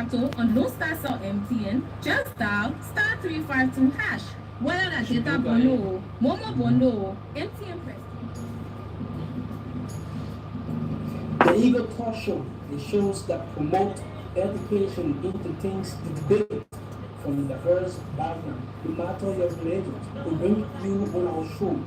Airtel on Lone Star Cell MTN, just dial *352 hash. Whether that's data bundle, Momo bundle, MTN Press. The Eagle Talk Show, the shows that promote education, entertains, the debate from diverse backgrounds, no matter your religion. We bring you on our show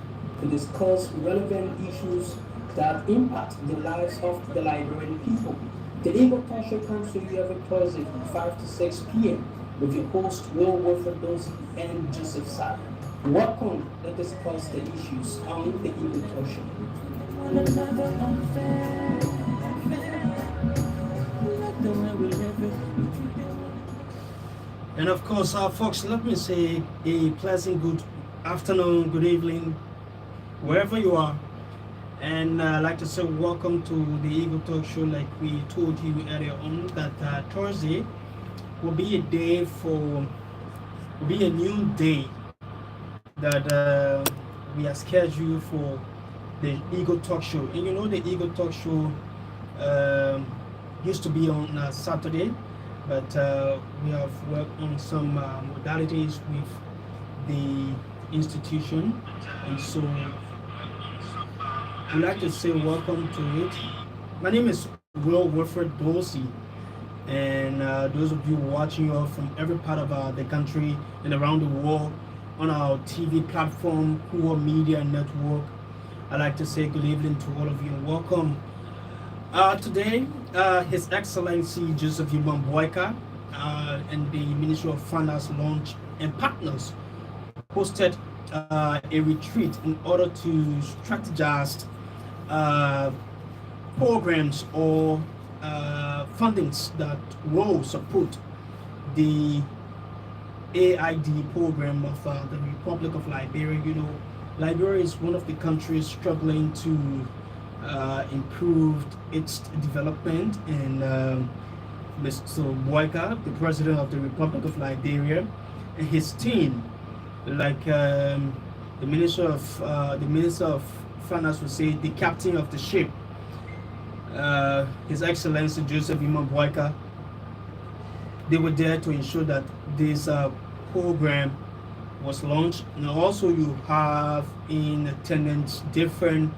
to discuss relevant issues that impact the lives of the Liberian people. The Eagle Talk Show comes to you every Thursday from 5 to 6 p.m. with your host Will Wilfred Dorsey and Joseph Sad. Welcome to discuss the issues on the Eagle Talk Show. And of course, folks, let me say a pleasant good afternoon, good evening, wherever you are. And I'd like to say welcome to the Eagle Talk Show. Like we told you earlier on, that Thursday will be a day will be a new day that we are scheduled for the Eagle Talk Show. And you know, the Eagle Talk Show used to be on Saturday, but we have worked on some modalities with the institution, and so we'd like to say welcome to it. My name is Will Wilfred Dorsey, and those of you watching us from every part of the country and around the world on our TV platform, Kuwor Media Network, I'd like to say good evening to all of you and welcome. Today, His Excellency Joseph Boyka and the Ministry of Finance Launch and Partners hosted a retreat in order to strategize programs or fundings that will support the AID program of the Republic of Liberia. You know, Liberia is one of the countries struggling to improve its development, and Mr. Boyka, the president of the Republic of Liberia, and his team, like the minister of finance would say, the captain of the ship, His Excellency Joseph Boyka. They were there to ensure that this program was launched. And also you have in attendance different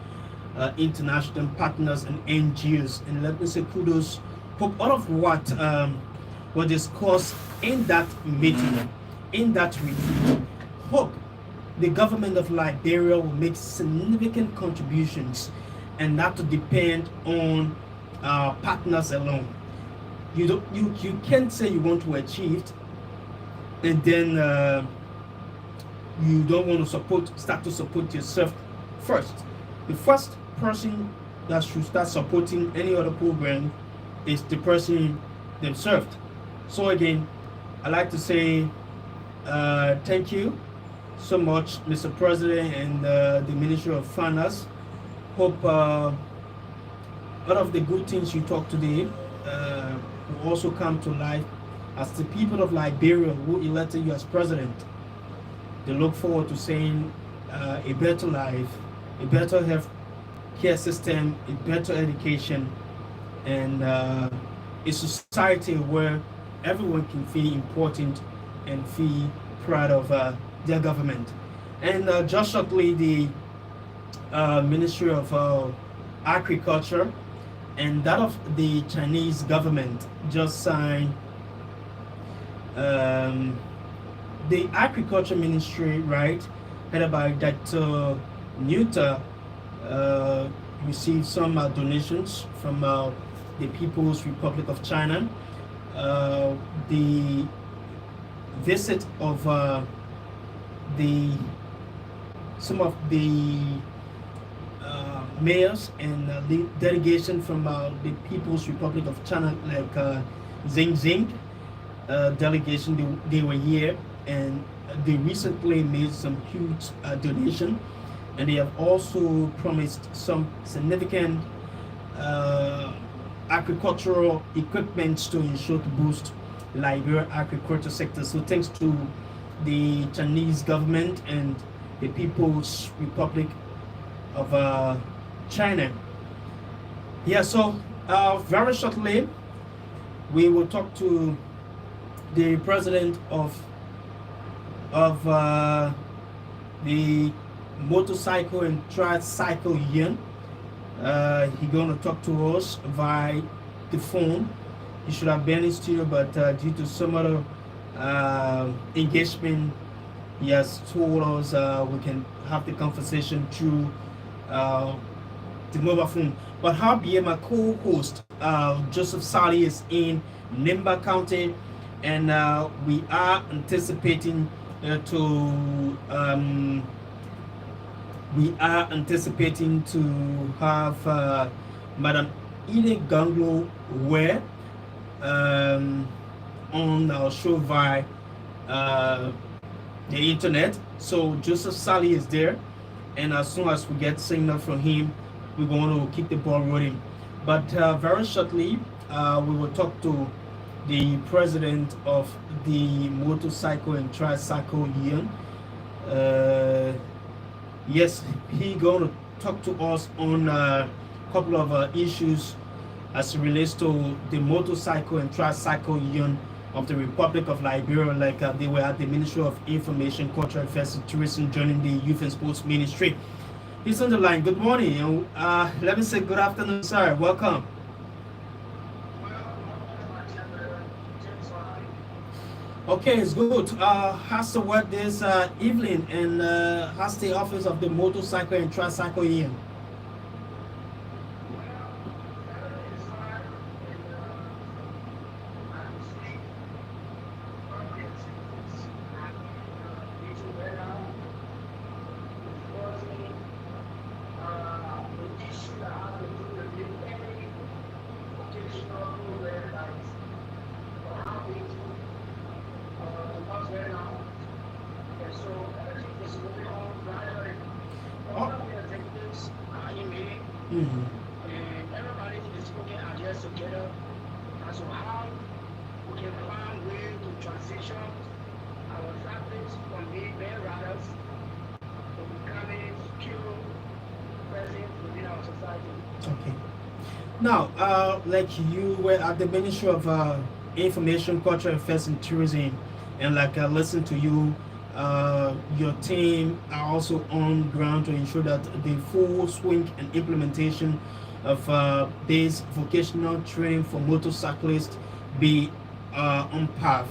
international partners and NGOs. And let me say kudos for all of what was discussed in that meeting, in that retreat. Hope the government of Liberia will make significant contributions and not to depend on partners alone. You can't say you want to achieve and then you don't want to start to support yourself first. The first person that should start supporting any other program is the person themselves. So again, I'd like to say thank you so much, Mr. President and the Ministry of Finance. Hope all of the good things you talk today will also come to life as the people of Liberia who elected you as president. They look forward to seeing a better life, a better health care system, a better education, and a society where everyone can feel important and feel proud of their government. And just shortly, the Ministry of Agriculture and that of the Chinese government just signed the Agriculture Ministry, right, headed by Dr. Nuta, received some donations from the People's Republic of China. The visit of some of the mayors and the delegation from the People's Republic of China, like Xing delegation, they were here, and they recently made some huge donation, and they have also promised some significant agricultural equipment to ensure to boost Liberia agriculture sector. So thanks to the Chinese government and the People's Republic of China. Yeah, so very shortly we will talk to the president of the motorcycle and tricycle union. He gonna talk to us via the phone. He should have been in studio, but due to some other engagement, he has told us we can have the conversation through the mobile phone. But how be my co-host Joseph Sally is in Nimba County, and we are anticipating to have Madam Ine Ganglo Ware on our show via the internet. So Joseph Sally is there, and as soon as we get signal from him, we're going to keep the ball rolling. But very shortly, we will talk to the president of the motorcycle and tricycle union. Yes, he going to talk to us on a couple of issues as it relates to the motorcycle and tricycle union of the Republic of Liberia, like they were at the Ministry of Information, Culture, Affairs and Tourism joining the Youth and Sports Ministry. He's on the line. Good morning. Let me say good afternoon, sir. Welcome. Okay, it's good. How's the work this evening, and how's the office of the motorcycle and tricycle union? And everybody is looking at us together as to how we can find ways to transition our families from being bad riders to becoming skilled presence within our society. Okay. Now, like you were at the Ministry of Information, Culture, Affairs and Tourism, and like I listened to you, your team are also on ground to ensure that the full swing and implementation of this vocational training for motorcyclists be on path.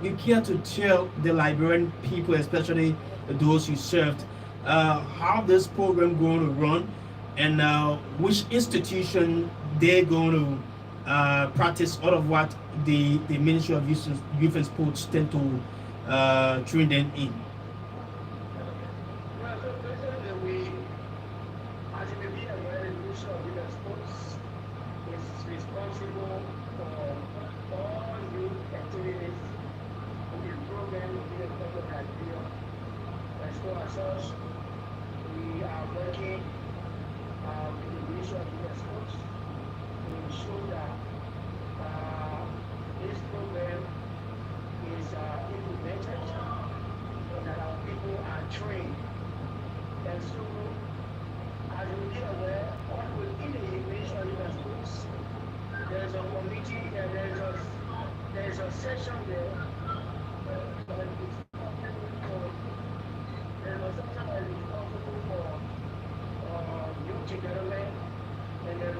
You care to tell the Liberian people, especially those you served, how this program going to run, and which institution they're going to practice all of what the Ministry of Youth and Sports tend to train them in? Well, so basically, we, as you may be aware, the Ministry of Youth and Sports is responsible for all youth activities in the program of the Republic of Nigeria. And so as such, we are working with the Ministry of Youth and Sports to ensure that this program is implemented and that our people are trained. And so, as you be aware, within the Ministry of Youth and Sports, there's a committee and there's a session there. There's a section that is responsible for youth development, and there's a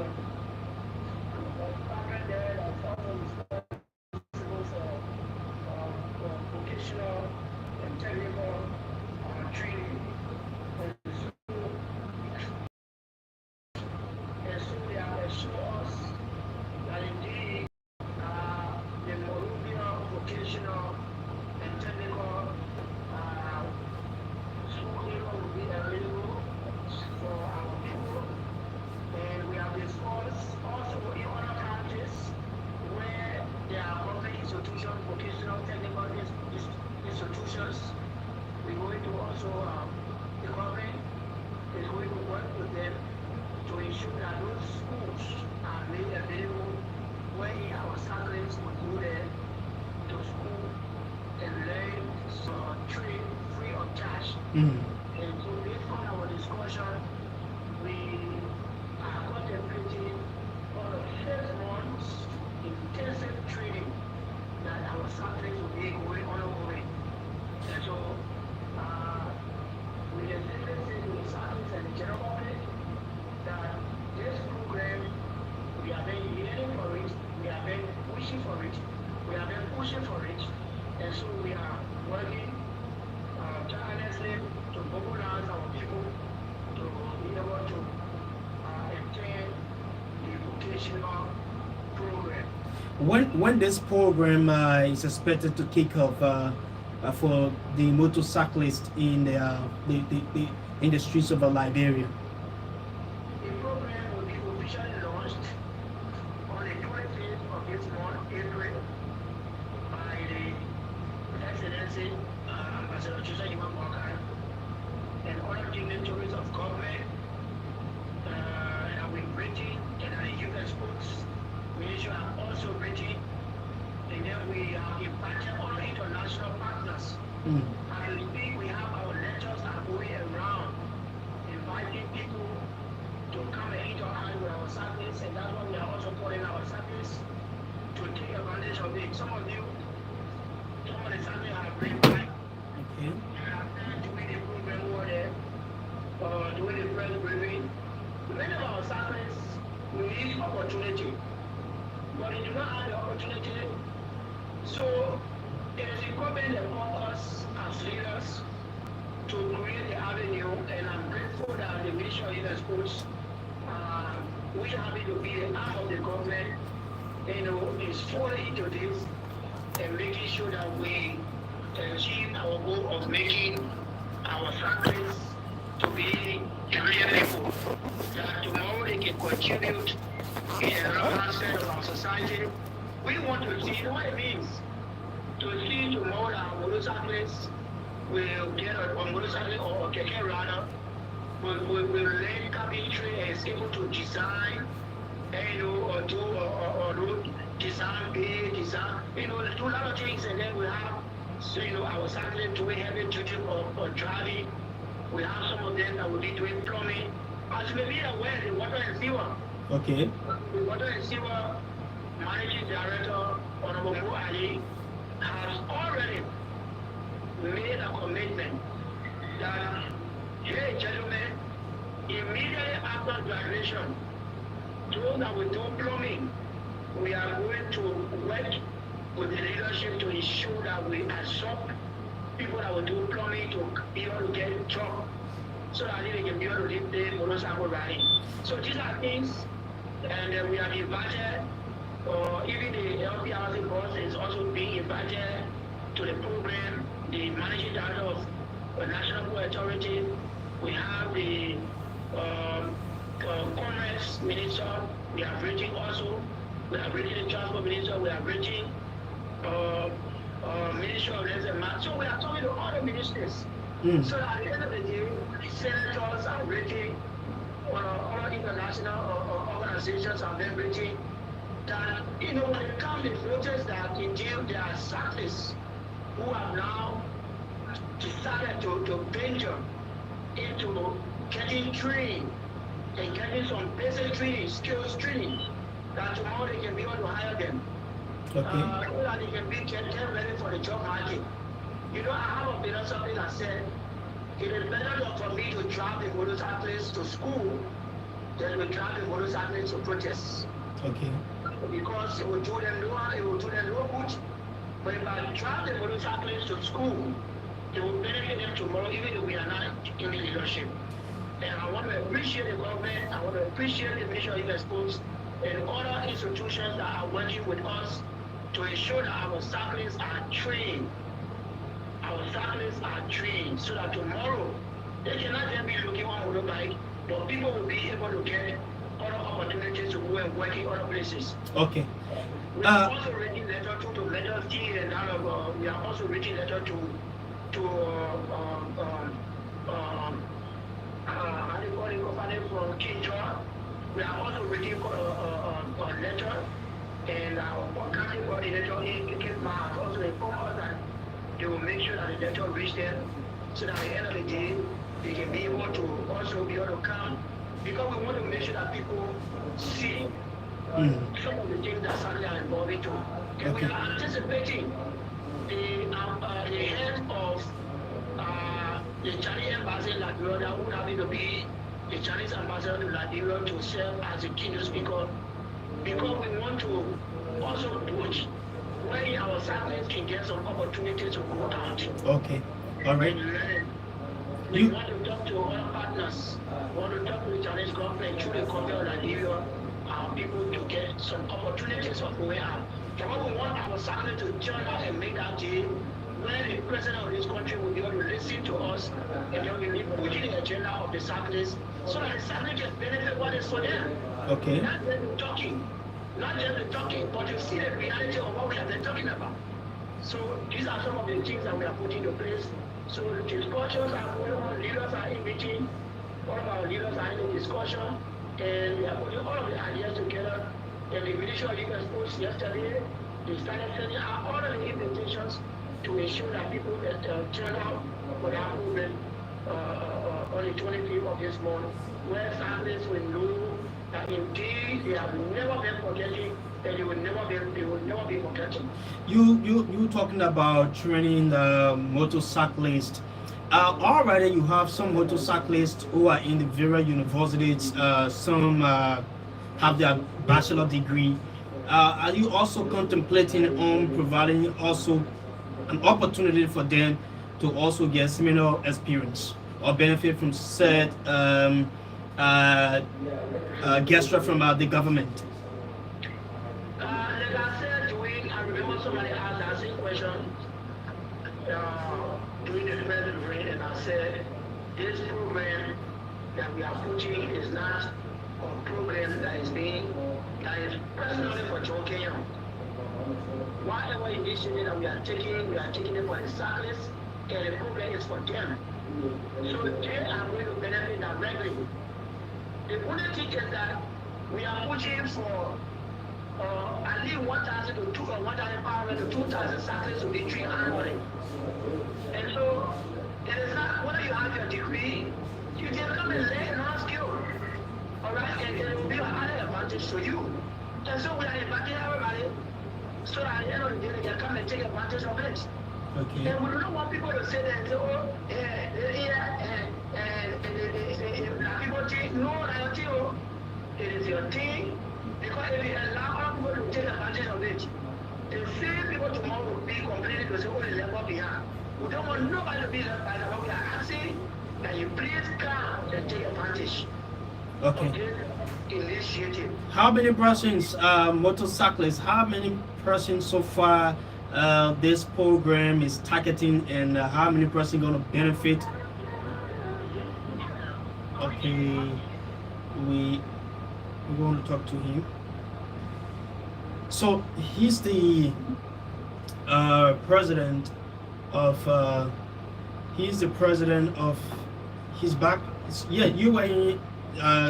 department there that's also responsible for vocational and technical training. And so they are assure us that indeed the Morumbia vocational and technical schooling will be available for our people. And we have discussed also in other countries where there are public institutions, vocational technical institutions. We're going to also, the government is going to work with them to ensure that those schools are made available where our cyclists will go there to school and learn train free of charge. And so based on our discussion, we are contemplating on the first month's intensive training that our cyclists will be going ongoing. And so, we can simply say to the cyclists and the general public that this program, we have been yearning for it, we have been pushing for it, and so we are working tirelessly to mobilize our people to be able to attend the vocational program. When this program is expected to kick off for the motorcyclists in the streets of Liberia? The program will be officially launched on the 25th of this month, April, by the Excellency Ambassador Joseph Iwan and other dignitaries of government that we've written, and the youth sports ministry are also written, and then we are invited all international partners. As we speak, we have our lectures are going around, inviting people to come and interact with our cyclists, and that's why we are also calling our cyclists to take advantage of it. Some of the cyclists have been by. Okay. Doing the program over there, doing the press briefing. Many of our cyclists need opportunity, but they do not have the opportunity. So it is incumbent upon us as leaders to create the avenue, and I'm grateful that the Ministry of Youth and Sports, which happen to be the arm of the government, is fully into this and making sure that we achieve our goal of making our cyclists to be real people, that tomorrow they can contribute in another aspect of our society. We want to see what it means to see tomorrow that motorcyclists will get a motorcycle or a keke runner will learn carpentry and is able to design, or do road design, design, do a lot of things, and then we have our cyclists doing heavy duty or driving. We have some of them that will be doing plumbing. As you may be aware, the water and sewer. Okay. The water and sewer managing director, Honorable Mo Ali, has already made a commitment that, hey gentlemen, immediately after graduation, those that will do plumbing, we are going to work with the leadership to ensure that we absorb people that will do plumbing to be able to get a job so that they can be able to live the motorcycle riding. So these are things, and we have invited, even the LP housing boss is also being invited to the program, the managing director of the National Port Authority. We have the Commerce Minister, we are reaching also, we are reaching the Transport Minister, we are reaching Ministry of Lands and Maps. So we are talking to other ministers. So at the end of the day, senators are reaching, other international organizations are then reaching that, when it comes to voters that indeed there are cyclists who have now decided to venture into getting trained and getting some basic training, skills training, that tomorrow they can be able to hire them. Okay. So that they can get ready for the job market. I have a philosophy that said, it is better for me to drive the motorcyclists to school than to drive the motorcyclists to protest. Okay. Because it will do them no good. But if I drive the motorcyclists to school, it will benefit them tomorrow, even if we are not in the leadership. And I want to appreciate the government, I want to appreciate the Ministry of Youth and Sports and other institutions that are working with us to ensure that our cyclists are trained. Our cyclists are trained so that tomorrow they cannot just be looking on motorbike, but people will be able to get other opportunities to go and work in other places. Okay. We are also writing letter to Letter T, and we are also writing letter to from Kinjor. We are also writing a letter, and our country coordinator in Kikma also informed us that they will make sure that the letter reach them, so that at the end of the day, they can be able to also be able to come, because we want to make sure that people see some of the things that Sunday are involved into. And we are anticipating the Chinese embassy in Liberia that would have to be the Chinese ambassador to Liberia to serve as a keynote speaker because we want to also push where our cyclists can get some opportunities to go out. Okay. All right. We want to talk to other partners. We want to talk to the Chinese government through the government of Nigeria, our people to get some opportunities of way out. So we want our cyclists to turn out and make that deal where the president of this country will be able to listen to us and then we'll be pushing the agenda of the cyclists so that the cyclists can benefit what is for them. Okay. Not just talking, but to see the reality of what we have been talking about. So these are some of the things that we are putting in place. So the discussions are going on, leaders are in meeting, all of our leaders are in the discussion, and we are putting all of the ideas together. And the judicial leaders spoke yesterday, they started sending out all of the invitations to ensure that people that turn out for that movement on the 25th of this month, where families will know that indeed they have never been forgetting and they will never be forgetting. You talking about training the motorcyclists. Already you have some motorcyclists who are in the various universities. Some have their bachelor degree. Are you also contemplating on providing also an opportunity for them to also get similar experience or benefit from said gesture from the government? Like I said, I remember somebody asked that same question during the first break, and I said, this program that we are pushing is not a program that is personally for Joe Kenya. Whatever initiative that we are taking it for the cyclists, and the program is for them. So they are going to benefit directly. The only thing is that we are pushing for at least 1,000 to 1,500 to 2,000 cyclists to be trained annually. And so it is not whether you have your degree, you can come and learn non-skill. Alright, and it will be an added advantage to you. And so we are inviting everybody so that at the end of the day they can come and take advantage of it. Okay. And we don't want people to say that, oh, people think, no, it is your thing, because if you allow people to take advantage of it, the same people tomorrow will be complaining to say, oh, it's left behind. We don't want nobody to be left behind. But we are asking that you please come and take advantage of this initiative. How many persons, motorcyclists, how many persons so far this program is targeting, and how many persons going to benefit? Okay, we're going to talk to him. So he's the president of his back. Yeah, you were in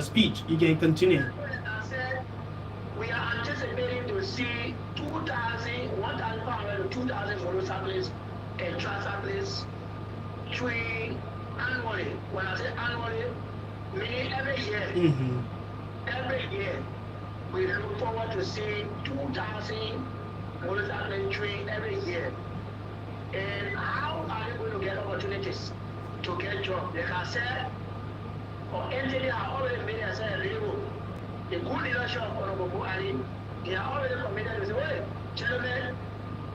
speech. You can continue. I said we are anticipating to see 1,500 to 2,000 motorcyclists and tricyclists trained annually. When I say annually, meaning every year. Mm-hmm. Every year, we look forward to seeing 2,000 motorcyclists trained every year. And how are they going to get opportunities to get jobs? Like I said, or entity are already made as a label. The good leadership of Honorable Buhari, they are already committed to say, well, gentlemen,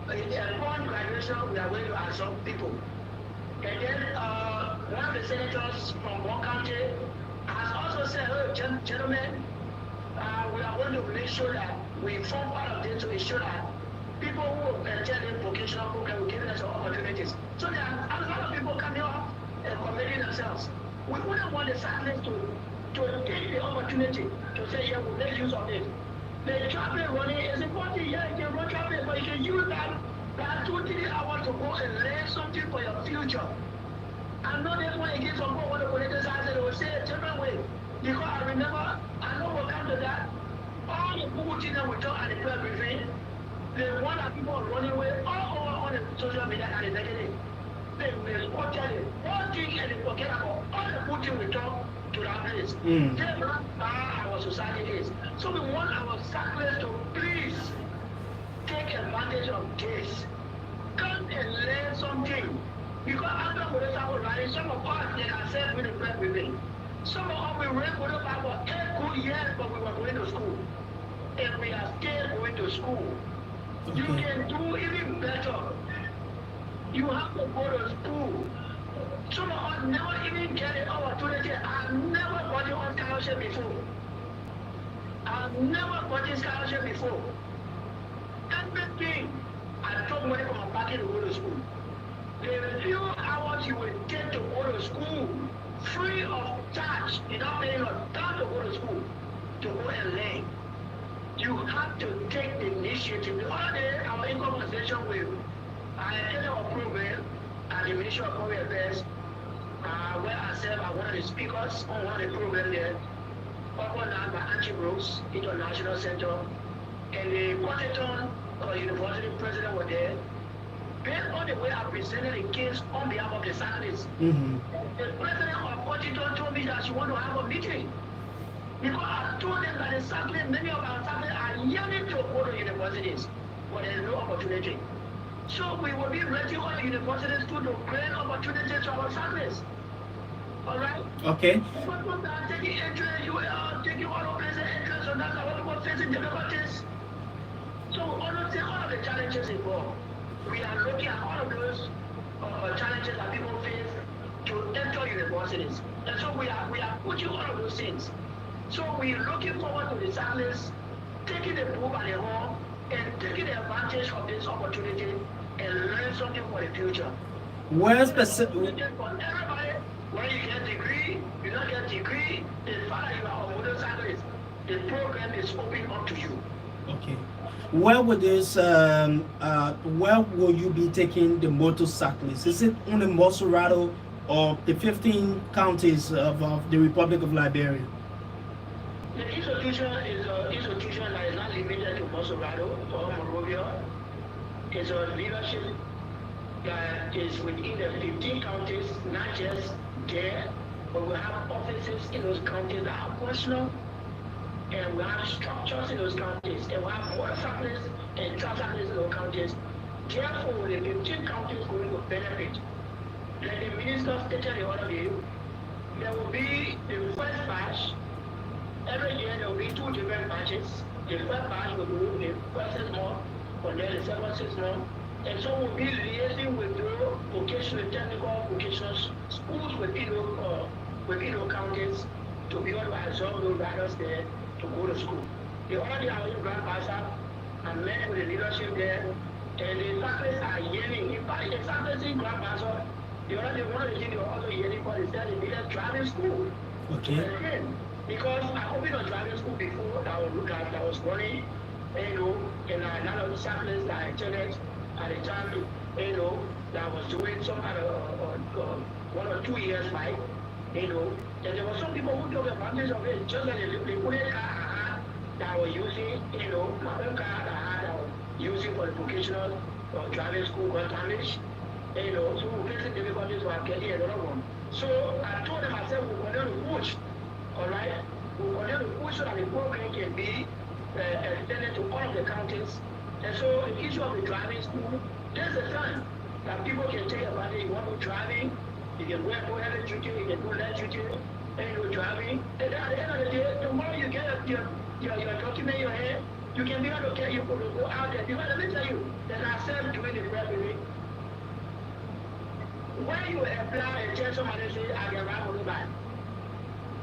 upon graduation, we are going to absorb people. And then one of the senators from one county has also said, oh, gentlemen, we are going to make sure that we form part of this to ensure that people who attend the vocational program will give us opportunities. So there are a lot of people coming up and committing themselves. We wouldn't want the cyclists to take the opportunity to say, yeah, we'll make use of it. The traffic running is important. Yeah, you can run traffic, but you can use that 2-3 hours to go and learn something for your future. I know that's why again some people want to politicize it or say a different way. Because I remember, I know we'll come to that. All the good things that we talk at the prayer briefing, the one that people are running away all over on the social media and the negative. They misquoted it. One thing and they forget about all the good things we talk to that place. That's not how our society is. So we want our cyclists to please take advantage of this. Come and learn something. Because after motorcycle riding. Some of us, they are said with the bread we make. Some of us, we ran motorcycle for 8 good years, but we were going to school. And we are still going to school. You can do even better. You have to go to school. Some of us never even get an opportunity. I've never got on scholarship before. I've never got a scholarship before. Everything, I took money from my pocket to go to school. The few hours you will take to go to school, free of charge, without paying a dime to go to school, to go and learn. You have to take the initiative. The other day, our income conversation with, I attended a program at the Ministry of Public Affairs, where I said I one of the speakers on one of the programs there, organized by Angie Brooks International Center, and the Washington University president was there. Based on the way I presented the case on behalf of the cyclists, the president of Washington told me that she wanted to have a meeting. Because I told them that the cyclists, many of our cyclists are yearning to go to universities, but there is no opportunity. So we will be ready all the universities to create opportunities to our cyclists. All right? Okay. But taking interest, you are taking all of this interest, and that's how we're facing difficulties. So all of the challenges involved, we are looking at all of those challenges that people face to enter universities. And so we are putting all of those things. So we're looking forward to the cyclists taking the bull by the horn and taking the advantage of this opportunity and learn something for the future. Where specific? For everybody, when you get a degree, you don't get a degree, the fact that you are a motorcyclist, the program is open up to you. Okay. Where will this? Where will you be taking the motorcyclists? Is it only Montserrat or the 15 counties of the Republic of Liberia? The institution is an institution that is not limited to Montserrat or Monrovia. It's a leadership that is within the 15 counties, not just there, but we have offices in those counties that are personal, and we have structures in those counties, and we have motorcyclists and tricyclists in those counties. Therefore, the 15 counties going to benefit. Like the minister stated the other day, there will be the first batch. Every year there will be 2 different batches. The first batch will be the first 6 months, and then the second 6 months. And so we'll be liaising with the vocational, technical vocational schools within those counties to be able to absorb those riders there to go to school. The other day I was in Grand Bassa, I met with the leadership there, and the cyclists are yelling. In fact, the cyclists in Grand Bassa, the other day one of the things they were also yelling for is that they needed driving school. Okay. Because I opened a driving school before that was running, and a lot of the cyclists that I attended at the time, that was doing some kind of 1 or 2 years back, and there were some people who took advantage of it, just like they put a car I had that I was using, my own car that I had that I was using for the vocational driving school got damaged, so we're facing difficulties for getting another one. So I told them, I said, we're going to push. All right, we want to push so that the program can be extended to all of the counties. And so the issue of the driving school, there's a time that people can take advantage. You want to driving, you can wear no heavy duty, you can do light duty, and you're driving. And then at the end of the day, tomorrow you get your document in your hand, you can be able to get your to go out there. Because let me tell you, that I said during the prayer meeting, when you apply and tell somebody say, I can ride on the bike.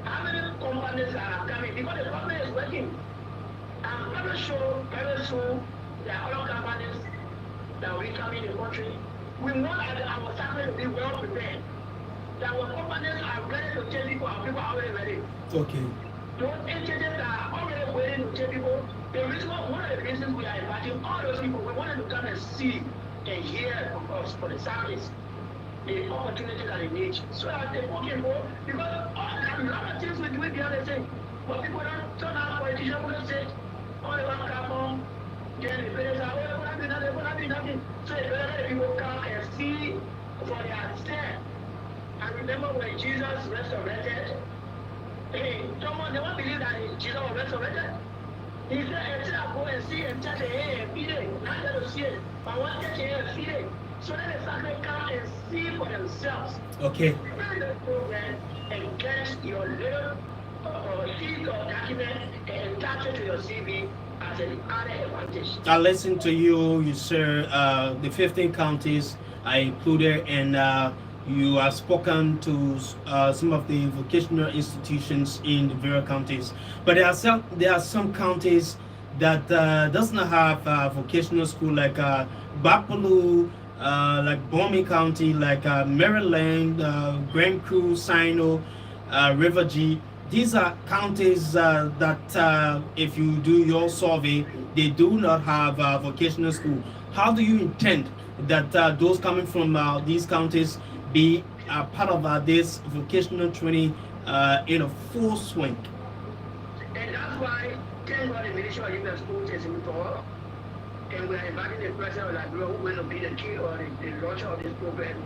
How many companies are coming? Because the government is working. I'm very sure very soon there are other companies that will be coming in the country. We want our cyclists to be well prepared. That our companies are ready to take people, our people are already ready. Okay. Those agencies are already waiting to take people. The reason one of the reasons we are inviting all those people, we want them to come and see and hear from us for the cyclists. The opportunity that they need. So that they can go, because a lot of things we do behind the scene. But people don't turn out politicians will say, oh, they want to come home, then the parents are, oh, they want to be nothing. So they better let people come and see for their stand. I remember when Jesus resurrected, someone never believed that Jesus was resurrected. He said, I go and see and touch the hair and feed it. Not let us see it, but I want to touch the hair and feed it. so that the sacred come and see for themselves. Okay. Fill the program and get your little sheet or document and attach it to your CV as an added advantage. I listened to you. You said the 15 counties are included, and you have spoken to some of the vocational institutions in the various counties. But there are some counties that does not have vocational school, like Buffalo, like Bomi County, like Maryland, Grand Crew, Sino, River G. These are counties that, if you do your survey, they do not have vocational school. How do you intend that those coming from these counties be part of this vocational training in a full swing? And that's why, thank God, the Ministry of Human Schools is in Kuwor, and we are inviting the president of Liberia who will be the key or the launcher of this program.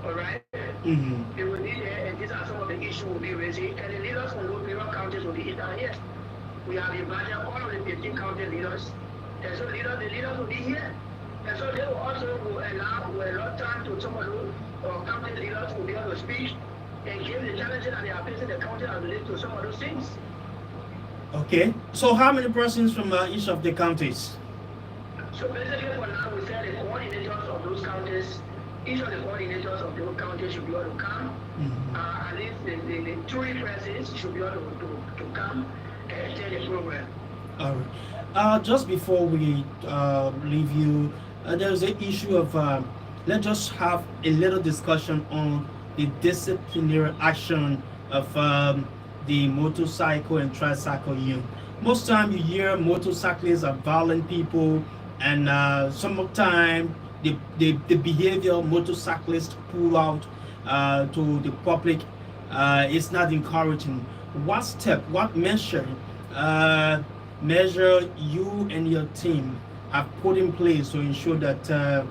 All right? They will be there, and these are some of the issues we'll be raising, and the leaders from those various counties will be in here. We have invited all of the 15 county leaders, and so the leaders will be here. And so they will also allow time to some of those county leaders will be able to speak and give the challenges that they are facing the county and relate to some of those things. Okay. So how many persons from each of the counties? So basically for now we said the coordinators of those counties, each of the coordinators of those counties should be able to come. At least the two references should be able to come and attend the program. All right. Just before we leave you, there's an issue of let's just have a little discussion on the disciplinary action of the motorcycle and tricycle union. Most time you hear motorcyclists are violent people, and some of the time the behavior motorcyclists pull out to the public is not encouraging. What step, what measure you and your team have put in place to ensure that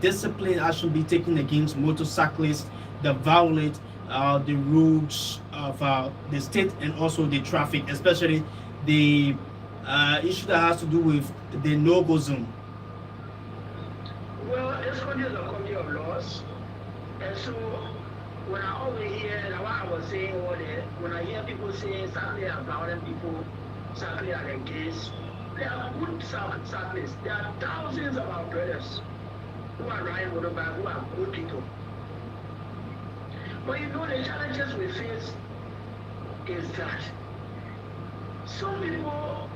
discipline action be taken against motorcyclists that violate the rules of the state and also the traffic, especially the issue that has to do with the no-go zone? Well, this country is a country of laws, and so when I always hear, like what I was saying earlier, when I hear people saying something about them, people something are against, they are good cyclists. There are thousands of our brothers who are riding motorbike, who are good people. But you know the challenges we face is that some people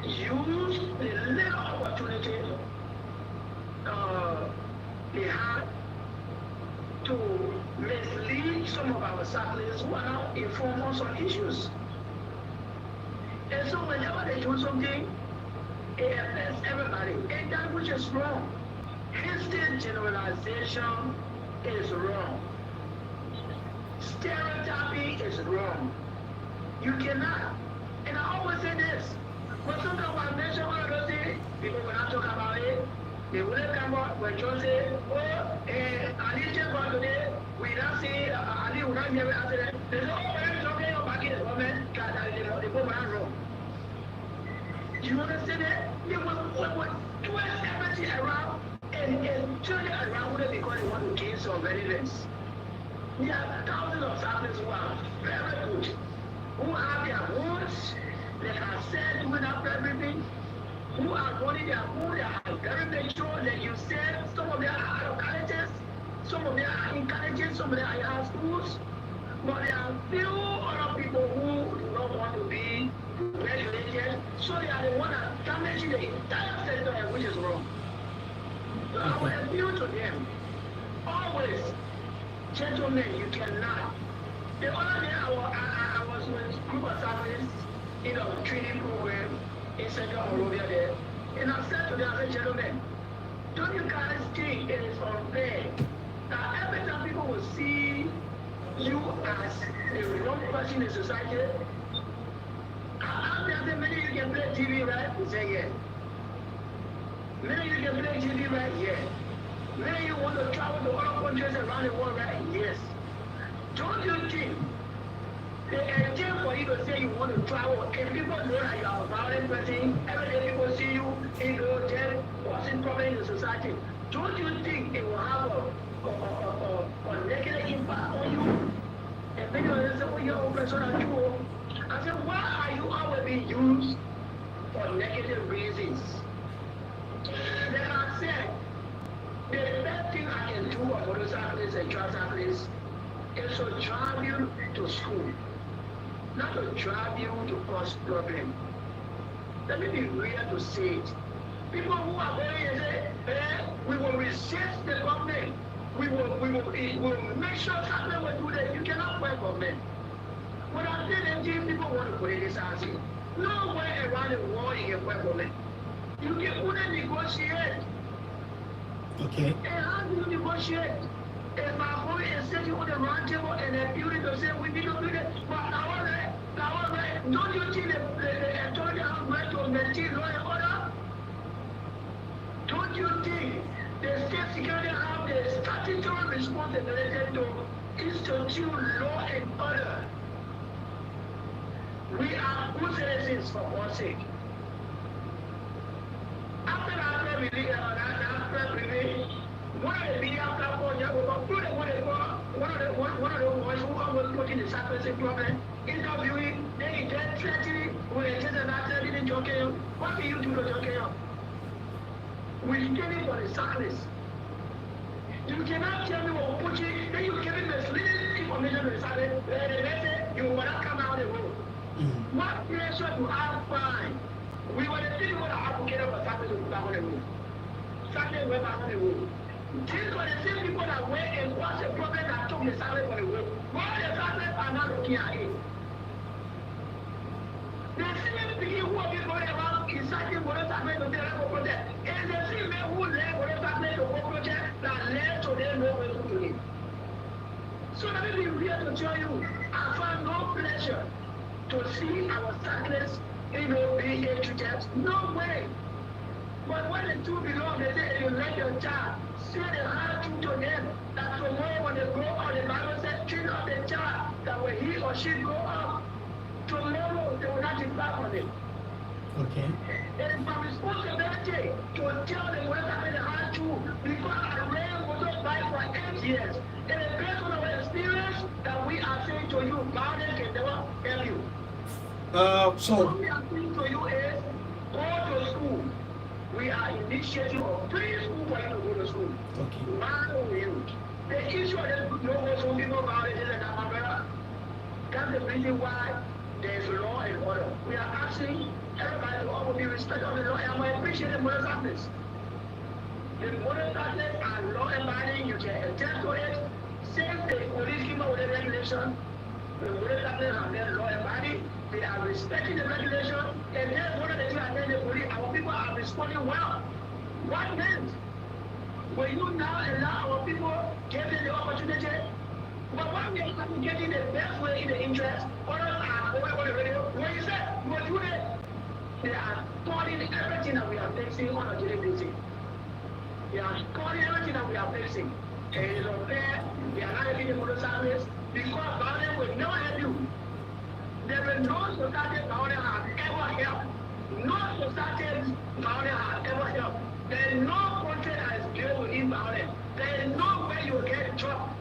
use the little opportunity they have to mislead some of our cyclists who are now informed on some issues. And so whenever they do something, it affects everybody, and that which is wrong. Instant generalization is wrong. Stereotyping is wrong. You cannot. And I always say this. When sometimes I mention one of those things, people will not talk about it. They wouldn't come up when John say, I need to go today. We not see, Ali will not hear it after that. They say, we're talking about it, woman. They go around wrong. Do you understand that? They would twist everything around and turn it around with it because they want to gain some relevance. There are thousands of cyclists who are very good, who have their roads, they are said doing up everything, who are running their own, they are very mature, like you said, some of them are out of colleges, some of them are in colleges, some of them are in high schools, but there are few other people who do not want to be regulated, so they are the ones that are damaging the entire sector, which is wrong. So I will appeal to them, always, gentlemen, you cannot. The other day I was with a group of cyclists in a training program in Central Monrovia there, and I said to them, I said, gentlemen, don't you guys think it is unfair that every time people will see you as the wrong person in society? I asked them, many of you can play TV, right? They say, yeah. Many of you can play TV, right? Yeah. Many of you want to travel to other countries around the world, right? Yes. Don't you think the idea for you to say you want to travel, if people know that you are a violent person, every day people see you in the hotel, causing problems in the society, don't you or negative impact on you. And many of them say, oh, you're a personal too. I said, why are you always being used for negative reasons? Then I said, the best thing I can do for motorcyclists and tricyclists is to drive you to school, not to drive you to cause problem. Let me be real to say it. People who are going and say, we will resist the government. We will make sure something will do that. You cannot work for men. When I say that, people want to put it this out here. Nowhere around the world you can work for men. You can only negotiate. Okay. And how do you negotiate? If my boy is sitting on the round table and the building to say we need to do that, but however, don't you think the authority have right to maintain law and order? Don't you think the state security have the statutory responsibility to institute law and order? We are good citizens for God's sake. After that release, one of the media platforms, one of the boys who always put in the surface problem, interviewing, they get threatening, we just not telling joking. What do you do to joking? We're standing for the cyclists. You cannot tell me what pushing, then you give me misleading information to the cyclists, they say you will not come out the road. What pressure do I find? We were the people that advocated for cyclists to go back on the road. Cyclists went back on the road. These were the same people that went and was the problem that took the cyclists on the road. Why the cyclists are not looking at it? The same people who have been going around inciting motorcyclists to tell them to protest. And the same men who led motorcyclists to go protest that led to them no way to it. So let me be here to tell you, I find no pleasure to see our cyclists, being treated. No way. But when the two belong, they say you let your child say the hard truth to them. That tomorrow when they grow up, the Bible says, treat up the child that when he or she grow up, tomorrow they will not depart from it. Okay. It is my responsibility to tell them what happened the hard truth because I ran motorbike for 8 years. And it's based on our experience that we are saying to you, violence can never help you. So what we are saying to you is go to school. We are initiating a free school for you to go to school. okay. Why don't you? The issue of no more some people violence is that umbrella. That's the reason why there is law and order. We are asking everybody to always be respectful of the law, and I appreciate the motorcyclists. The motorcyclists are law abiding. You can attest to it. Since the police came up with a regulation, the motorcyclists are then law abiding. They are respecting the regulation, and then one of the things I tell the police, our people are responding well. What meant? When you now allow our people give them the opportunity, but when we are getting the best way in the interest, others are over the radio. What you said, what you did, they are calling everything that we are facing on a daily basis. They are calling everything that we are facing. And it is unfair. They are not helping the motorcyclists because violence will never help you. There is no society violence has ever helped. No society violence has ever helped. There is no country that is built within violence. There is no way you will get a job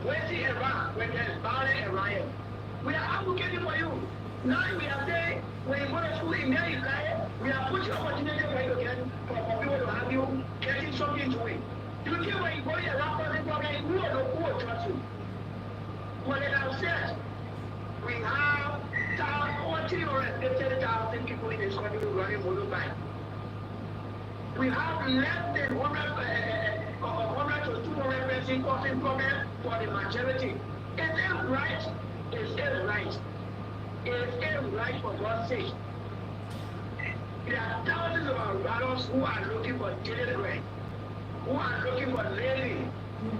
waiting around when there is violence and riot. We are advocating for you. Now we are saying when you go to school in there, we are putting opportunity for you to get for people to have you getting something to win. You think when you go around for the problem, who will trust you? But as I said, we have 40,000 people in this country running motorbike. We have less than 100 to 200 persons causing problems for the majority. Is it right? Is it right? Is it right for God's sake? There are thousands of our brothers who are looking for daily bread, who are looking for living.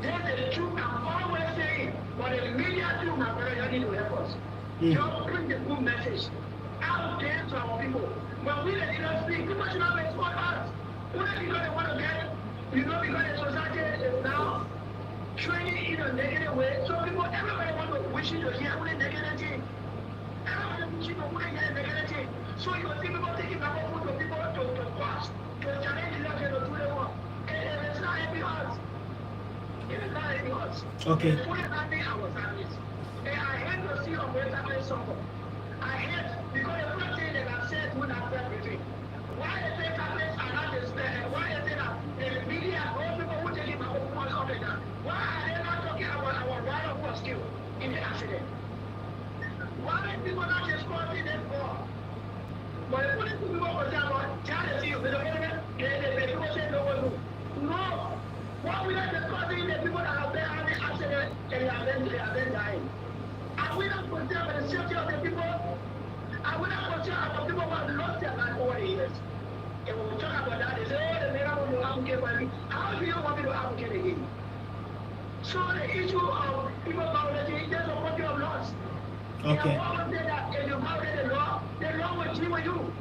That's the truth I'm always saying. But the media too, my brother, you need to help us. Just bring the good message out there to our people. When we let it speak, people should not respond us. Only because they want to get, because the society is now training in a negative way. So people, everybody wants to wish you to hear only negative thing. Everybody wishing to only hear negative thing. So you see people taking number food to people to watch, to challenge the election to do the work. And it's not helping us. Even now it was. Okay. They put it on me, I was happy. And I hate to see on where somebody suffer. I hate because the first thing that I've said would have everything. Why is it Catholics are not despair? Why is it that the media and all people who take him out of all that? Why are they not talking about our brother who was killed in the accident? Why are people not discussing them for? But the police people were saying about jealousy of the government, the people say no one knew. No. What we are discussing the people that have been having accident and they have been dying. Are we not concerned with the safety of the people? Are we not concerned about people who have lost their life over the years? And when we talk about that, they say, oh, the man will advocate for me. How do you want me to advocate again? So the issue of people violating, there's a country of laws. Okay. And what say that if you violate the law will deal with you.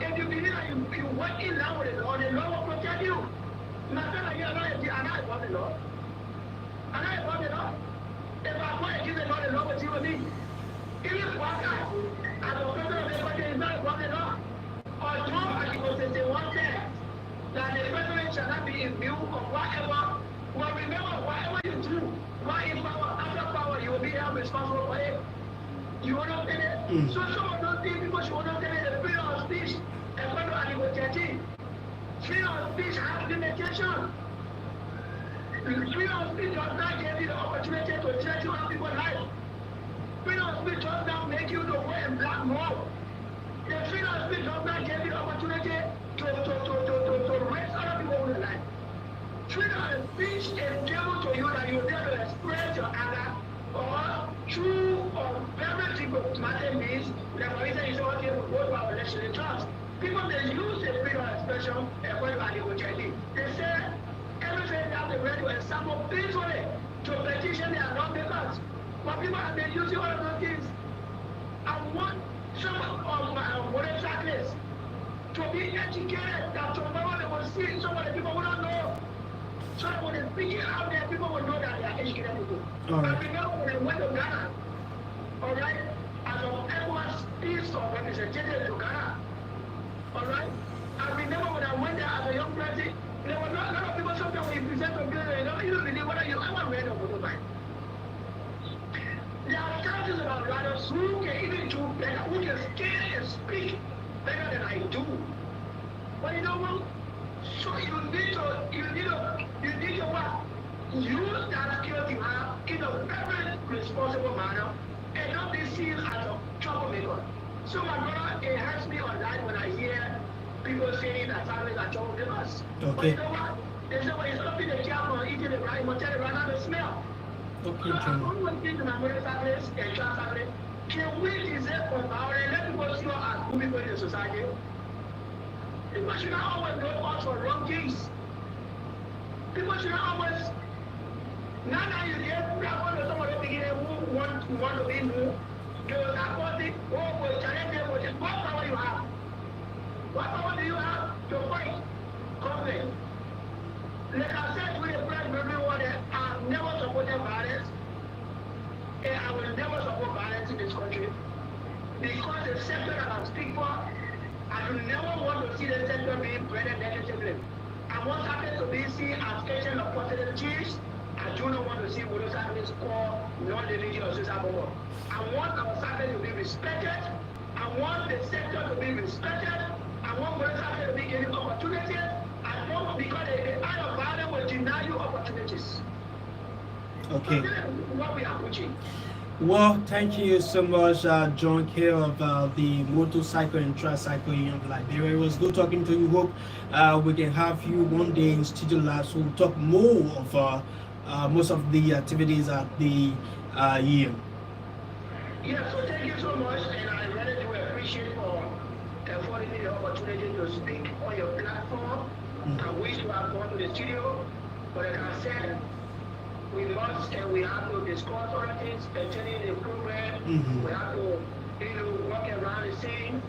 If you believe that you work in line with the law will protect you. Nothing like you are not above the law. I'm not above the law. If I want to give the law will deal with me. Even worker, as a person of the country is not above the law. Although I was say one thing, that the president shall not be in view of whatever. But remember, whatever you do, what is power, after power, you will be held responsible for it. You understand it? So some of those things people should understand it, the freedom of speech, and what do I negotiate? Freedom of speech has limitation. Freedom of speech does not give you the opportunity to judge other people's life. Freedom of speech does not make you to wear black more. The freedom of speech does not give you the opportunity to raise other people's life. Freedom of speech is given to you that you will be able to express your anger or true or very simple matter means that for reason is okay to vote for our election in trust. People they use the freedom of expression and what about negotiating. They say everything that they ready to example peacefully to petition their lawmakers. But people have been using all of those things. I want some of my motorcyclists to be educated that tomorrow they will see some of the people who don't know. So that when they speak it out there, people will know that they are educated people. Right. I remember when I went to Ghana, alright, as an ECOWAS peace or representative to Ghana, alright, I remember when I went there as a young person, there were not a lot of people sometimes when you present a bill, you don't believe whether you ever read a motorbike. There are thousands of our brothers who can even do better, who can stand and speak better than I do. But you know what? So you need to what? Use that skill you have in a very responsible manner and not be seen as a troublemaker. So my brother, it hurts me on that when I hear people saying that families are troublemakers. Okay. But you know what? They say when you're stopping the cat from eating the right, you tell the right now the smell. Okay, So I'm John. always thinking to my motorcyclists and trans family, can we deserve for power and let people see us as good people in the society? People should not always go out for wrong things. People should not always. Now that you get someone to begin who want to be new, they will not want it, or will challenge them with it. What power you have? What power do you have to fight conflict? Like I said to the president, everyone, I've never supported violence, and I will never support violence in this country. Because the sector that I speak for, I do never want to see the sector being branded negatively. I want something to be seen as agent of positive change. I do not want to see motorcyclists called non-religious or social movement. I want our cycle to be respected. I want the sector to be respected. I want motorcyclists to be given opportunities. I don't because the eye of violence will deny you opportunities. Okay. So this is what we are pushing. Well, thank you so much, John K. of the Motorcycle and Tricycle Union of Liberia. It was good talking to you. Hope we can have you one day in Studio Labs. We'll talk more of most of the activities at the year. Yeah, so thank you so much, and I really do appreciate for affording me the opportunity to speak on your platform. I wish to have gone to the studio, but like I said, we must and we have to discuss other things pertaining to the program. We have to, work around the scene,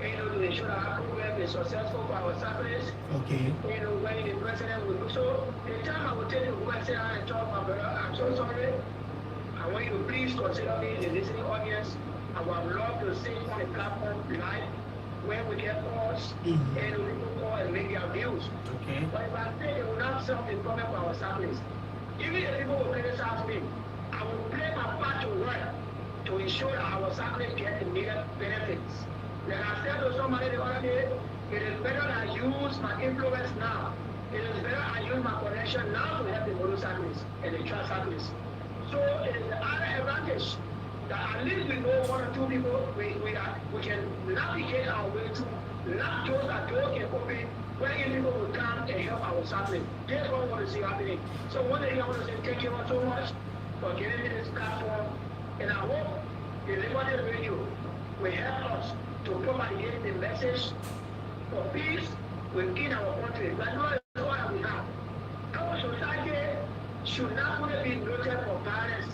to ensure that our program is successful for our cyclists. Okay. When the president will do so, the time I will tell you who I sit down and talk, my brother, I'm so sorry. I want you to please consider me in the listening audience. I would love to sit on the platform live where we get calls and we can call and make their views. Okay. But if I say they will not solve the problem for our cyclists, Even if people will criticize me, I will play my part to work to ensure that our sacrament get the needed benefits. Like I said to somebody the other day, it is better that I use my influence now. It is better I use my connection now to help the motorcyclists and the tricyclists. So it is the other advantage that at least we know one or two people we can navigate our way through, not those that door can open where people will come and help our cyclists. That's what I want to see happening. So one thing I want to say thank you all so much for giving me this platform, and I hope the Liberty Radio will help us to propagate the message for peace within our country. That's not all we have. Our society should not only be noted for violence.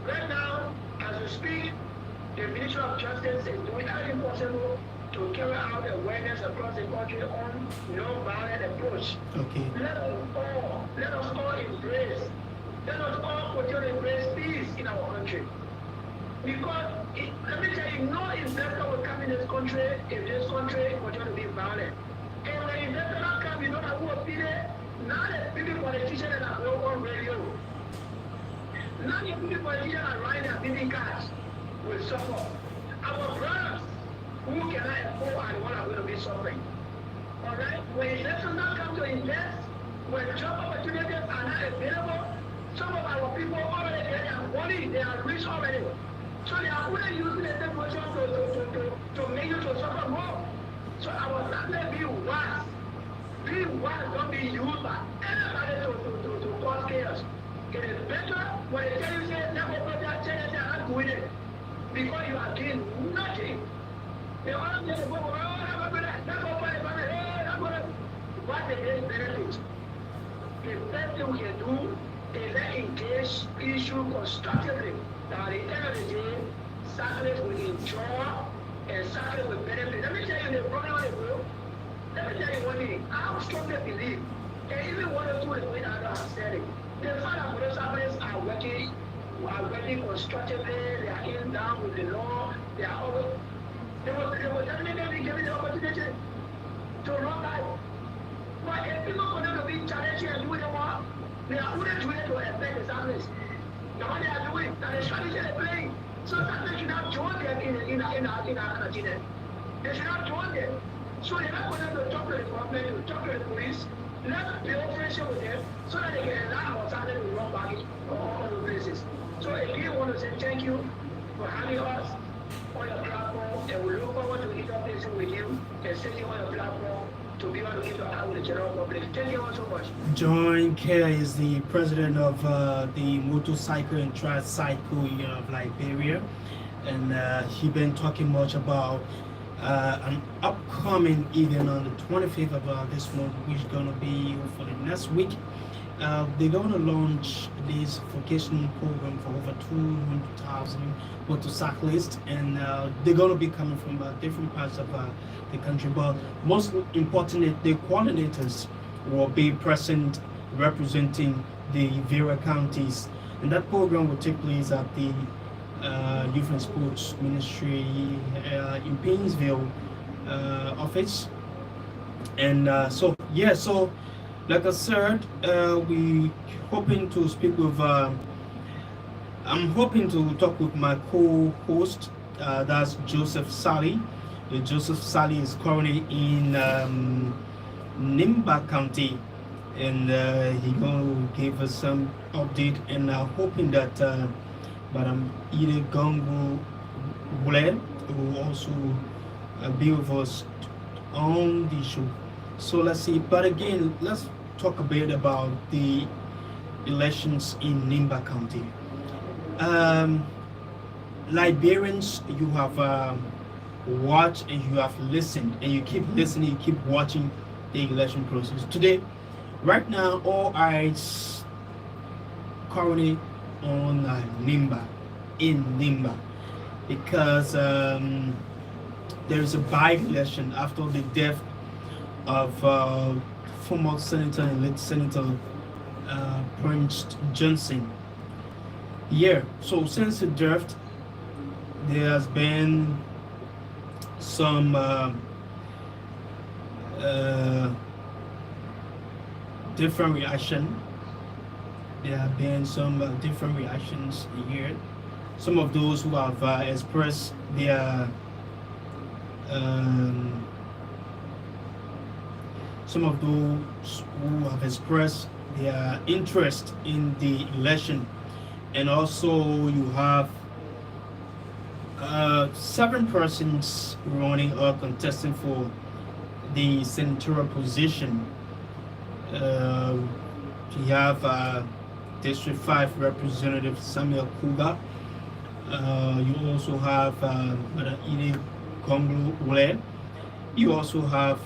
Right now, as we speak, the Ministry of Justice is doing everything possible to carry out awareness across the country on non-violent approach. Okay. Let us all embrace, let us all continue to embrace peace in our country. Because let me tell you, no investor will come in this country if this country continue to be violent. And when investor not come, you know that who will be there? Not the people politicians that are on radio. Not the people politicians that are riding their BB cars will suffer. Our brothers who cannot afford are the ones that are going to be suffering. Alright? When investors not come to invest, when job opportunities are not available, some of our people already get their money, they are rich already. So they are only using the same position to make you to suffer more. So our family be wise. Be wise, don't be used by anybody to cause chaos. It is better when they tell you, say, never put that chance, they are not doing it. Because you are doing nothing. They all just go, oh, never put that, never put it, never. What they get benefits. The best thing we can do is let engage issue constructively. Now, at the end of the day, cyclists will enjoy and cyclists will benefit. Let me tell you the problem with it, bro. Let me tell you one thing. I strongly believe, and even one or two of the way that I have said it, the fact that motorcyclists are working constructively, they are in down with the law, they are always, they will definitely be given the opportunity to run life. But if people continue to be challenging and doing what they are only doing it to affect the cyclists. Now what they are doing, that the strategy they're playing, so that they should not join them in our continent. They should not join them. So they're not going to talk to the government, to talk to the police, let's build friendship with them so that they can allow our side to run back on all the places. So again, I want to say thank you for having us on your platform, and we look forward to interacting with you and sitting on your platform to be able to get out with the general public. Thank you all so much. John Kerr is the president of the Motorcycle and Tricycle Union of Liberia, and he been talking much about an upcoming event on the 25th of this month, which is going to be for the next week. They're going to launch this vocational program for over 200,000 motorcyclists, and they're going to be coming from different parts of the country. But most importantly, the coordinators will be present representing the various counties, and that program will take place at the Youth and Sports Ministry in Painesville office. And so like I said, we hoping to speak with I'm hoping to talk with my co-host, that's Joseph Sally. Joseph Sally is currently in Nimba County, and he gonna give us some update, and hoping that Madam Ide Gongo Wule will also be with us on the show. So let's see. But again, let's talk a bit about the elections in Nimba County. Liberians, you have watched and you have listened, and you keep listening, you keep watching the election process. Today, right now, all eyes currently on Nimba, because there is a by-election after the death of former Senator and late Senator Prince Johnson. Yeah, so since the death, there has been some different reaction there have been some different reactions here. Some of those who have expressed their um, some of those who have expressed their interest in the election, and also you have 7 persons running or contesting for the senatorial position. Uh, you have District 5 Representative Samuel Kuga. You also have Madam Ine Konglu. You also have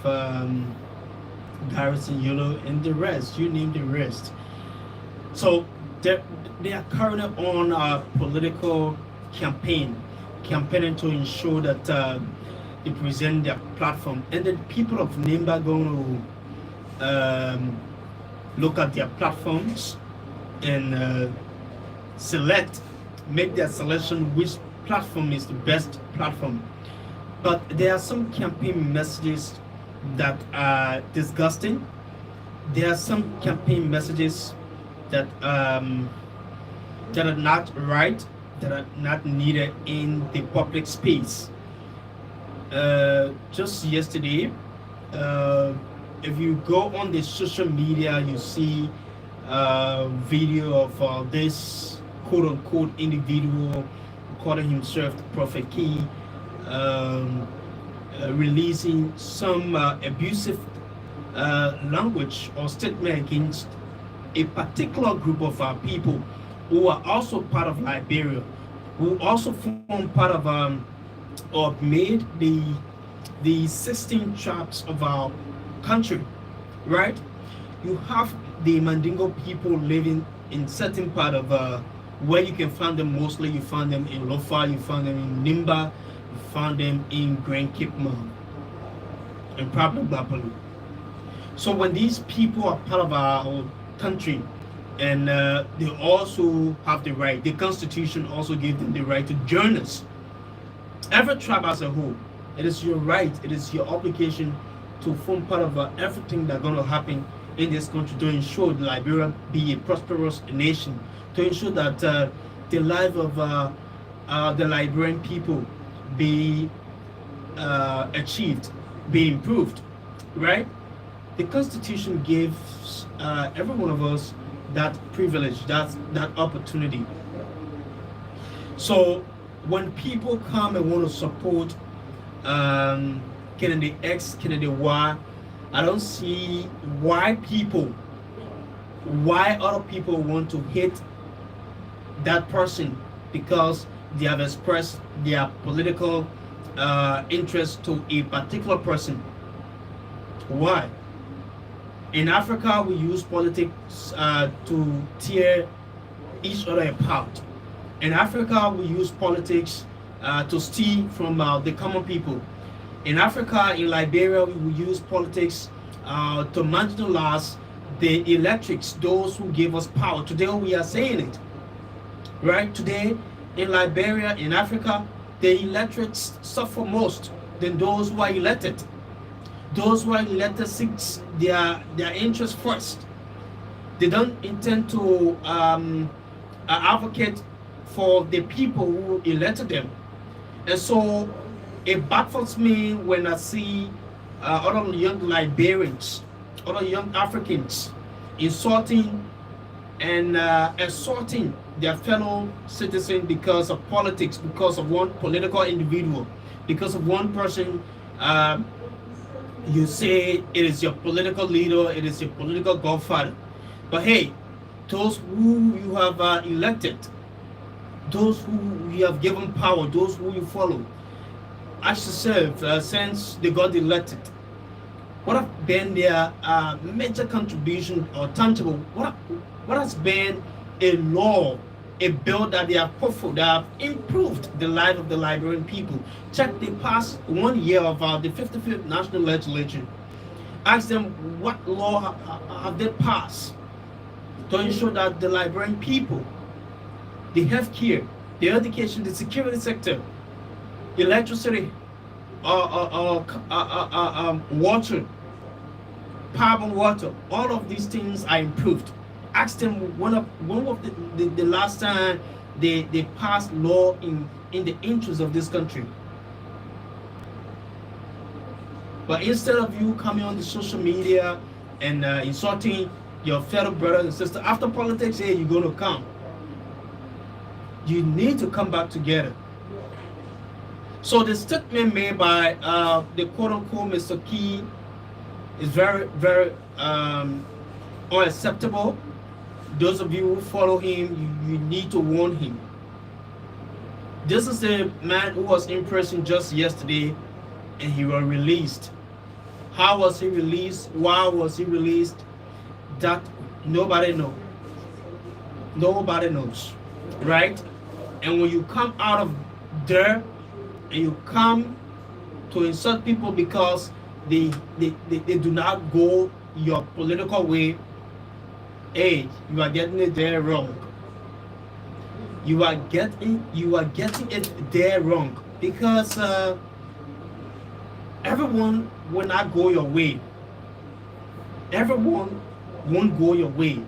Garrison Yolo and the rest. You name the rest. So they are currently on a political campaigning to ensure that they present their platform, and the people of Nimba going to look at their platforms and make their selection which platform is the best platform. But there are some campaign messages that are disgusting. There are some campaign messages that that are not right, that are not needed in the public space. Just yesterday, if you go on the social media, you see a video of this quote unquote individual calling himself Prophet Key, releasing some abusive language or statement against a particular group of people who are also part of Liberia, who also form part of or made the 16 tribes of our country, right? You have the Mandingo people living in certain part of where you can find them mostly. You find them in Lofa, you find them in Nimba, you find them in Grand Kipma, and probably Bapalu. So when these people are part of our country, and they also have the right, the Constitution also gives them the right to join us. Every tribe as a whole, it is your right, it is your obligation to form part of everything that's going to happen in this country to ensure that Liberia be a prosperous nation, to ensure that the life of the Liberian people be achieved, be improved, right? The Constitution gives every one of us that privilege, that opportunity. So when people come and want to support Kennedy X, Kennedy Y, I don't see why other people want to hate that person because they have expressed their political interest to a particular person. Why? In Africa, we use politics to tear each other apart. In Africa, we use politics to steal from the common people. In Africa, in Liberia, we use politics to marginalize the electrics, those who give us power. Today, we are saying it, right? Today, in Liberia, in Africa, the electorates suffer most than those who are elected. Those who are elected seek their interests first. They don't intend to advocate for the people who elected them. And so it baffles me when I see other young Liberians, other young Africans insulting and assaulting their fellow citizens because of politics, because of one political individual, because of one person. You say it is your political leader, it is your political godfather. But hey, those who you have elected, those who you have given power, those who you follow, ask yourself, since they got elected, what have been their major contribution or tangible? What has been a law, a bill that they have put forward that have improved the life of the Liberian people? Check the past 1 year of the 55th National Legislature. Ask them what law have they passed to ensure that the Liberian people, the healthcare, the education, the security sector, electricity, water, power and water, all of these things are improved. ask them when was the last time they passed law in the interest of this country. But instead of you coming on the social media and insulting your fellow brothers and sisters after politics, hey, you're gonna come. You need to come back together. So the statement made by the quote-unquote Mr. Key is very, very unacceptable. Those of you who follow him, you need to warn him. This is a man who was in prison just yesterday and he was released. How was he released? Why was he released? That nobody knows. Nobody knows, right? And when you come out of there and you come to insult people because they do not go your political way, hey, you are getting it there wrong. You are getting it there wrong because everyone will not go your way. Everyone won't go your way.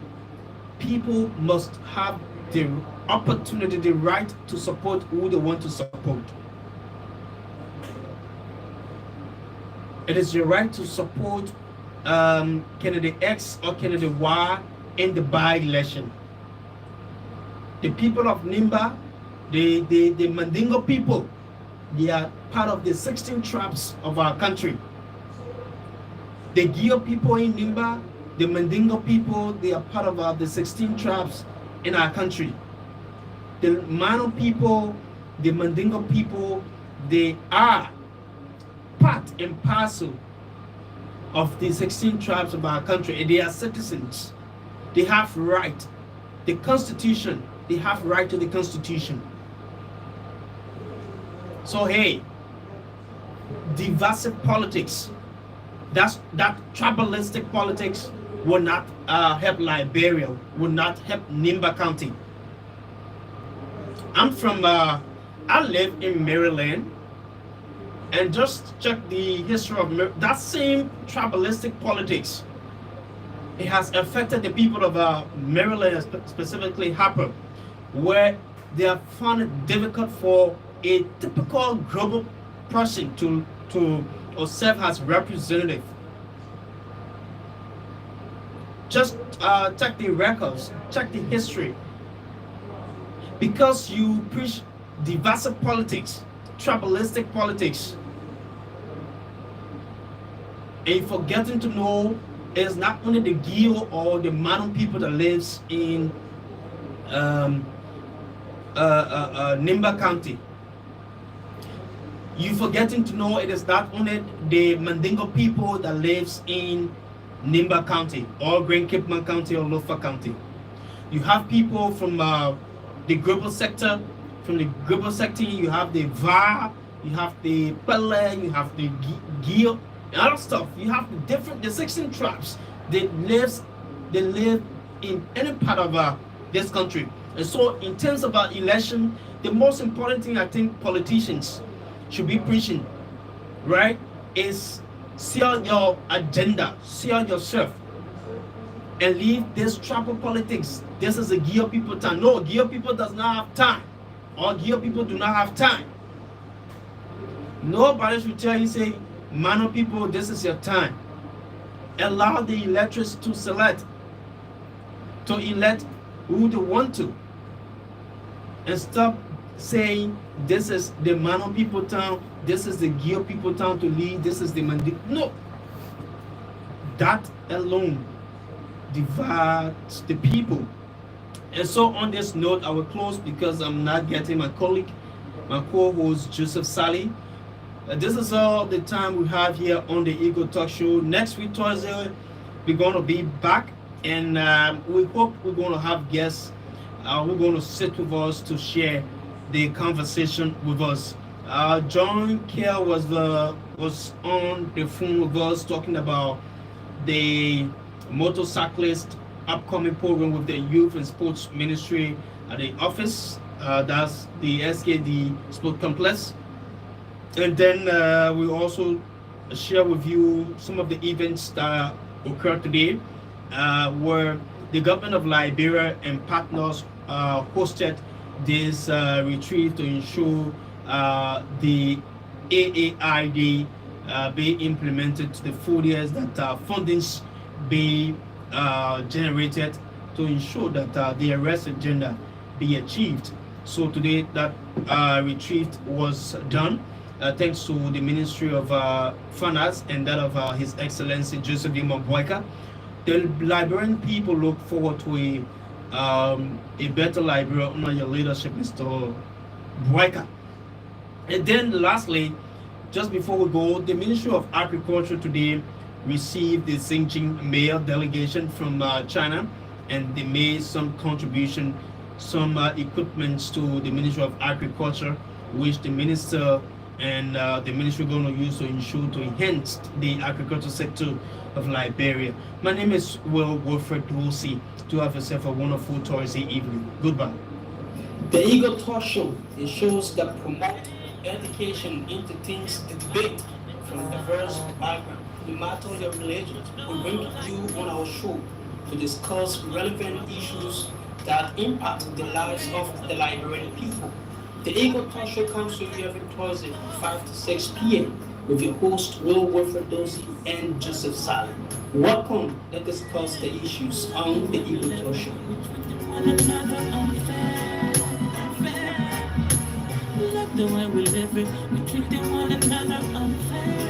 People must have the opportunity, the right to support who they want to support. It is your right to support candidate X or candidate Y in the by-election. The people of Nimba, the Mandingo people, they are part of the 16 tribes of our country. The Gio people in Nimba, the Mandingo people, they are part of the 16 tribes in our country. The Mano people, the Mandingo people, they are part and parcel of the 16 tribes of our country, and they are citizens. They have right. The Constitution, they have right to the Constitution. So hey, divisive politics, that tribalistic politics will not help Liberia, will not help Nimba County. I'm from, I live in Maryland, and just check the history of that same tribalistic politics. It has affected the people of Maryland, specifically Harper, where they have found it difficult for a typical global person to serve as representative. Just check the records, check the history. Because you preach divisive politics, tribalistic politics, and you're forgetting to know it's not only the Gio or the Mano people that lives in Nimba County. You forgetting to know it is not only the Mandingo people that lives in Nimba County or Grand Cape Man County or Lofa County. You have people from the global sector. From the global sector, you have the VAR, you have the Pele, you have the Gio, and other stuff. You have the 16 tribes that live in any part of this country. And so in terms of our election, the most important thing I think politicians should be preaching, right, is seal your agenda, seal yourself, and leave this tribal politics. This is a Gio people time. No, Gio people does not have time. Or Gio people do not have time. Nobody should tell you, say, Mano people, this is your time. Allow the electors to select, to elect who they want to. And stop saying, this is the Mano people town, this is the Gio people town to lead, this is the Mandi. No. That alone divides the people. And so on this note, I will close because I'm not getting my colleague, my co-host Joseph Sally. This is all the time we have here on the Eagle Talk Show. Next week, Thursday, we're going to be back, and we hope we're going to have guests. We're going to sit with us to share the conversation with us. John Kerr was on the phone with us talking about the motorcyclist upcoming program with the Youth and Sports Ministry at the office. That's the SKD Sport Complex. And then we also share with you some of the events that occurred today, where The government of Liberia and partners hosted this retreat to ensure the AAID be implemented to the full years, that fundings be generated to ensure that the arrest agenda be achieved. So today that retreat was done thanks to the Ministry of Finance and that of His Excellency Joseph Boyka. The Liberian people look forward to a better Liberia under your leadership, Mr. Boyka. And then lastly, just before we go, the Ministry of Agriculture today received the Xinjiang mail delegation from China, and they made some contribution, some equipments to the Ministry of Agriculture, which the minister and the ministry are going to use to ensure to enhance the agricultural sector of Liberia. My name is Will Wilfred Dorsey. Do have yourself a wonderful Thursday evening. Goodbye. The Eagle Talk Show, it shows that promote education, entertains the debate from diverse backgrounds, no matter your religion. We bring you on our show to discuss relevant issues that impact the lives of the Liberian people. The Eagle Talk Show comes to you every Thursday from 5 to 6 p.m. with your host Will Wilfred Dorsey and Joseph Saleh. Welcome. Let's discuss the issues on the Eagle Talk Show. Look the way we live it, we treat one another unfair.